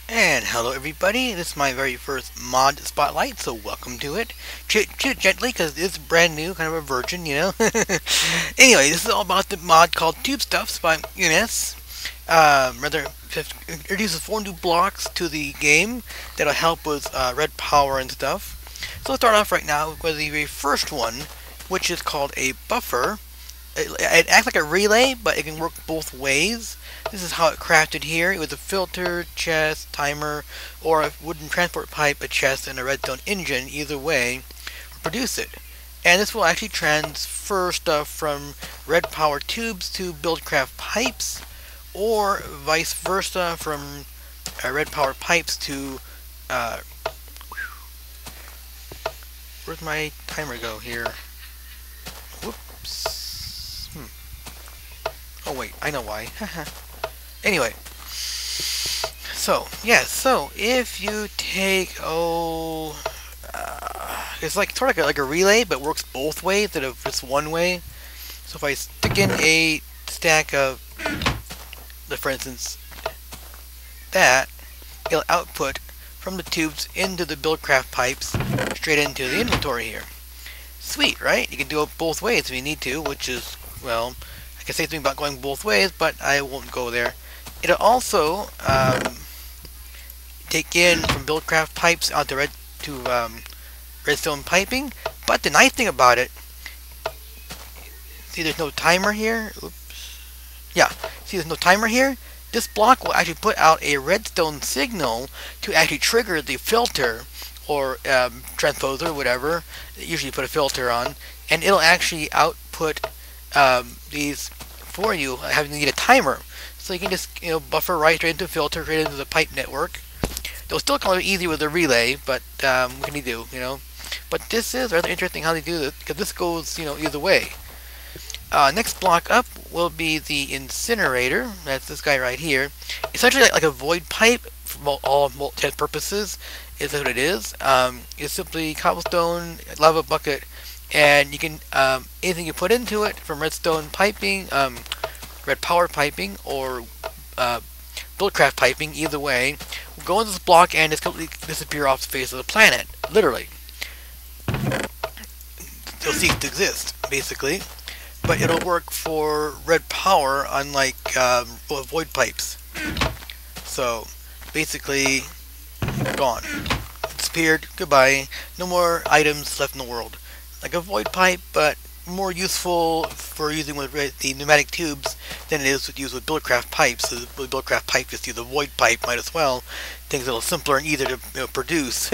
And hello everybody, this is my very first mod spotlight, so welcome to it. Treat it gently because it's brand new, kind of a virgin, you know. Anyway, this is all about the mod called TubeStuff by Unis. Introduces 4 new blocks to the game that'll help with Redpower and stuff. So let's start off right now with the very first one, which is called a buffer. It acts like a relay, but it can work both ways. This is how it crafted here, with a filter, chest, timer, or a wooden transport pipe, a chest, and a redstone engine. Either way, will produce it. And this will actually transfer stuff from Redpower tubes to Buildcraft pipes, or vice versa from Redpower pipes to... where'd my timer go here? Whoops. Oh wait, I know why. Anyway, so if you take it's like sort of like a relay, but works both ways instead of just one way. So if I stick in a stack of, for instance, that, it'll output from the tubes into the Buildcraft pipes straight into the inventory here. Sweet, right? You can do it both ways if you need to, which is, well, I can say something about going both ways, but I won't go there. It'll also take in from Buildcraft pipes onto redstone piping. But the nice thing about it, see, there's no timer here. Oops. Yeah, see, there's no timer here. This block will actually put out a redstone signal to actually trigger the filter or transposer, whatever. Usually put a filter on, and it'll actually output these for you, having to need a timer. So you can just buffer right straight into the filter, right into the pipe network. It'll still come easy with the relay, but what can you do, But this is rather interesting how they do this, because this goes, either way. Next block up will be the Incinerator. That's this guy right here. Essentially like a void pipe for all intent purposes. Is what it is. It's simply cobblestone, lava bucket, and you can anything you put into it, from redstone piping, Redpower piping, or Buildcraft piping, either way, will go into this block and just completely disappear off the face of the planet. Literally. It'll cease to exist, basically. But it'll work for Redpower, unlike void pipes. So, basically, gone. Disappeared. Goodbye. No more items left in the world. Like a void pipe, but more useful for using with the pneumatic tubes than it is to use with Buildcraft pipes. So with Buildcraft pipe, just use a void pipe, might as well. Things a little simpler and easier to produce.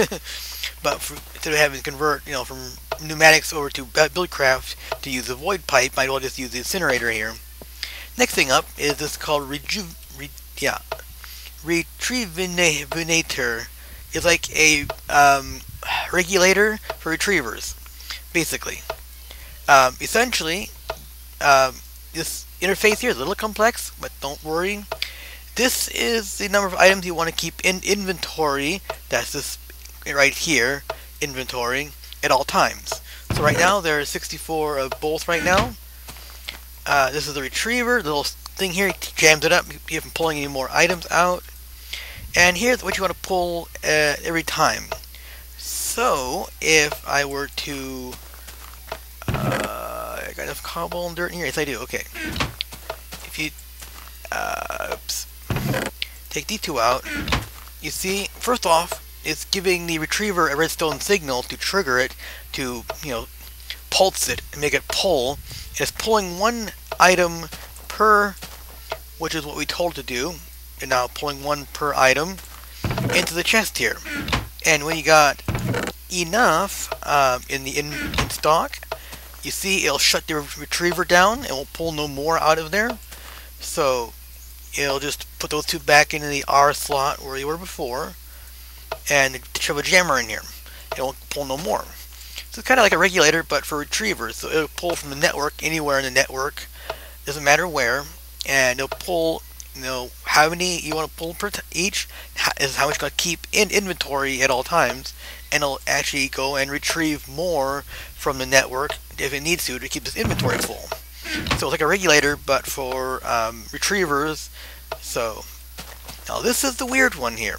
But instead of having to convert, from pneumatics over to Buildcraft to use a void pipe, might as well just use the Incinerator here. Next thing up is this called Retrievulator. It's like a regulator for retrievers, basically. Essentially, this interface here is a little complex, but don't worry. This is the number of items you want to keep in inventory. That's this right here, inventory, at all times. So right now there are 64 of both right now. This is the retriever. The little thing here jams it up, keep from pulling any more items out. And here's what you want to pull every time. So if I were to I got enough cobble and dirt in here? Yes, I do. Okay. If you oops, take these two out, you see, first off, it's giving the retriever a redstone signal to trigger it to, pulse it and make it pull. It's pulling one item per, which is what we told it to do, and now pulling one per item into the chest here. And when you got enough in stock, you see it'll shut the retriever down and will pull no more out of there. So it'll just put those two back into the R slot where they were before, and shove a jammer in here. It won't pull no more. So it's kind of like a regulator, but for retrievers. So it'll pull from the network, anywhere in the network, doesn't matter where, and it'll pull, how many you want to pull per each is how much you're going to keep in inventory at all times, and it'll actually go and retrieve more from the network if it needs to keep this inventory full. So it's like a regulator, but for retrievers. So now this is the weird one here.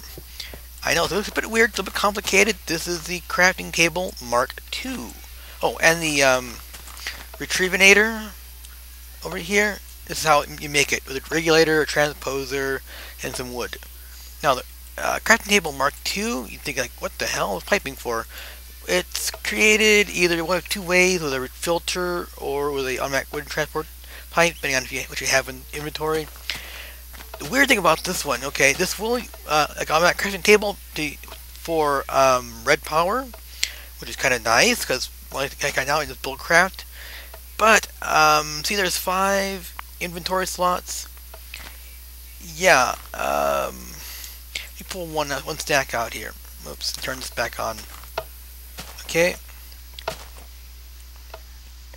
I know, it looks a bit weird, a little bit complicated. This is the Crafting Table Mk2. Oh, and the Retrievulator over here. This is how you make it, with a regulator, a transposer, and some wood. Now, the Crafting Table Mk2, you think like, what the hell is piping for? It's created either one of two ways, with a filter or with a automatic wood transport pipe, depending on what you have in inventory. The weird thing about this one, okay, this will like automatic crafting table for Redpower, which is kind of nice because like right now I just build craft. But see, there's 5 inventory slots. Yeah, let me pull one stack out here. Oops, turn this back on. Okay,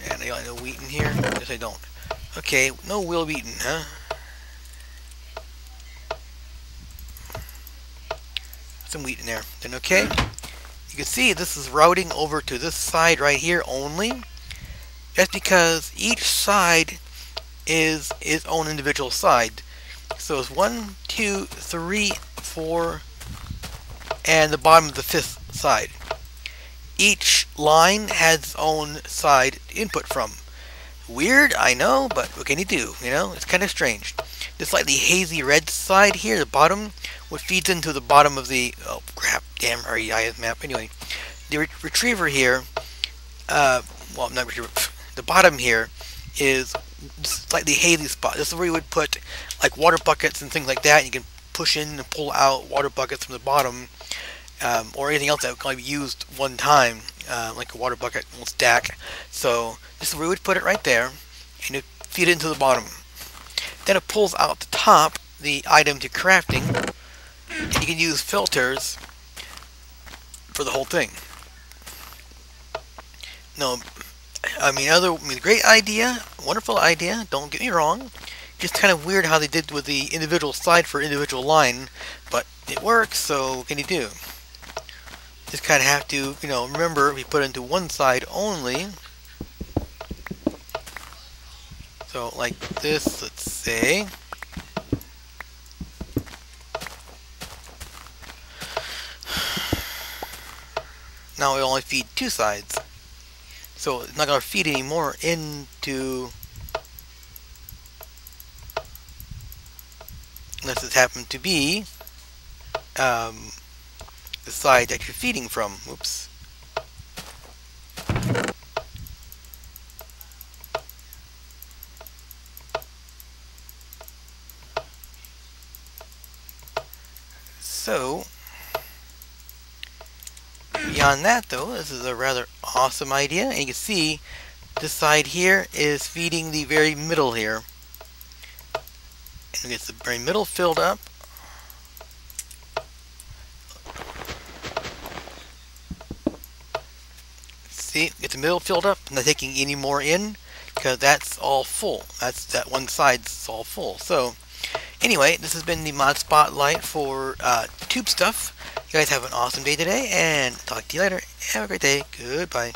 and I got no wheat in here. Yes, I don't. Okay, no wheel wheaten, huh? Some wheat in there. Then okay, you can see this is routing over to this side right here only. That's because each side is its own individual side. So it's 1, 2, 3, 4, and the bottom of the 5th side. Each line has its own side input from. Weird, I know, but what can you do? You know, it's kind of strange. This slightly hazy red side here, the bottom, what feeds into the bottom of the, oh crap, damn REIS map. Anyway, the retriever here, well, not retriever, the bottom here is slightly hazy spot. This is where you would put like water buckets and things like that. You can push in and pull out water buckets from the bottom, or anything else that can be used one time, like a water bucket will stack. So this is where we would put it right there, and you feed it into the bottom. Then it pulls out the top the item to crafting, and you can use filters for the whole thing. No, I mean, great idea, wonderful idea. Don't get me wrong. Just kind of weird how they did with the individual side for individual line, but it works. So what can you do? Just kind of have to, you know, remember we put it into one side only. So like this, let's say. Now we only feed 2 sides. So it's not going to feed anymore into, unless it happened to be the side that you're feeding from. Oops. So, beyond that though, this is a rather awesome idea, and you can see this side here is feeding the very middle here. And it gets the very middle filled up. See, get the middle filled up, not taking any more in, because that's all full. That one side's all full. So, anyway, this has been the mod spotlight for TubeStuff. You guys have an awesome day today, and talk to you later. Have a great day. Goodbye.